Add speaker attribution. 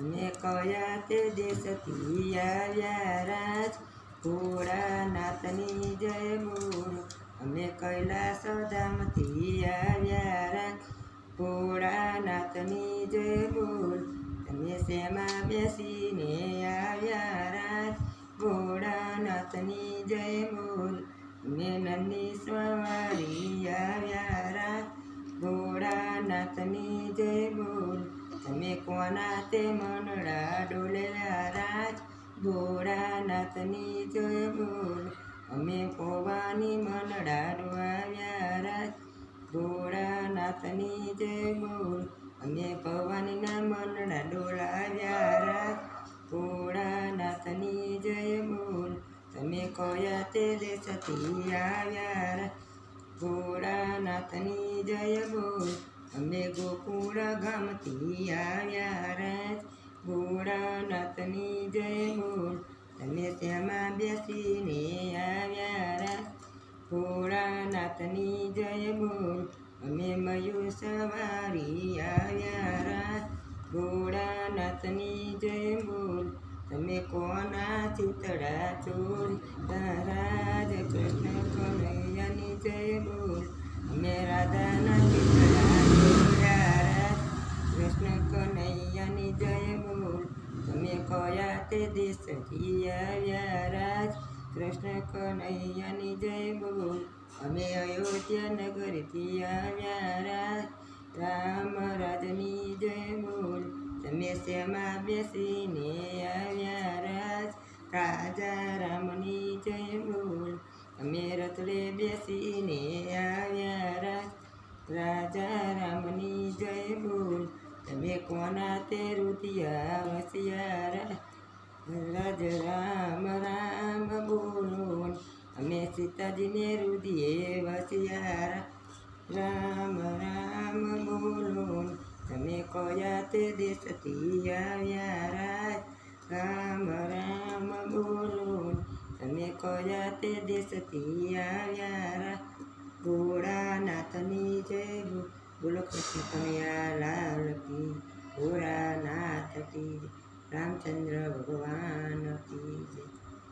Speaker 1: અમે કયા તે દેશથી આવ્યા રાજ, ભોળાનાથની જય બોલો. અમે કૈલાસ ધામથી આવ્યા રાજ, ભોળાનાથની જય બોલો. તમે શેમાં બેસીને આવ્યા રાજ, ભોળાનાથની જય બોલો. અમે નંદી સવારી આવ્યા રાજ, ભોળાનાથની જય બોલો. તમે કોના તે મનડા ડોલ્યા રાજ, ભોળાનાથની જય બોલો. અમે પૌવાની મનડા ડોળ્યા રાજ, ભોળાનાથની જય બોલો. અમે પૌવાનીના મનડા ડોળાવ્યા રાજ, ભોળાનાથની જય બોલો. તમે કયા તે દેશથી આવ્યા રાજ, ભોળાનાથની જય બોલો. અમે ગોકુળ ગામથી આવ્યા રાજ, ભોળાનાથની જય બોલો. તમે શેમાં બેસીને આવ્યા રાજ, ભોળાનાથની જય બોલો. અમે મયુર સવારી આવ્યા રાજ, ભોળાનાથની જય બોલો. તમે કોના ચિતડા ચોર્યા રાજ, કૃષ્ણ કનૈયાની જય બોલો. અમે રાધાના ચિતડા ચોર્યા રાજ, કૃષ્ણ કનૈયાની જય બોલો. તમે કયા તે દેશથી આવ્યા રાજ, કૃષ્ણ કનૈયાની જય બોલો. અમે અયોધ્યા નગરથી આવ્યા રાજ, રામ રાજની જય બોલો. તમે શેમાં બેસીને આવ્યા રાજ, રાજા રામની જય બોલો. અમે રથડે બેસીને આવ્યા રાજ, રાજા રામની જય બોલો. તમે કોના તે રુદિયા વસ્યા રાજ, રાજ રામ રામ બોલો. અમે સીતાજીને રુદિયે વસ્યા રામ રામ બોલો. તમે કયા તે દેશથી આવ્યા રાજ, રામ રામ બોલો. તમે કયા તે દેશથી આવ્યા રાજ, ભોળાનાથની જય બોલો. બોલો કૃષ્ણ કનૈયા લાલ કી, ભોળાનાથ કી, રામચંદ્ર ભગવાન કી જય.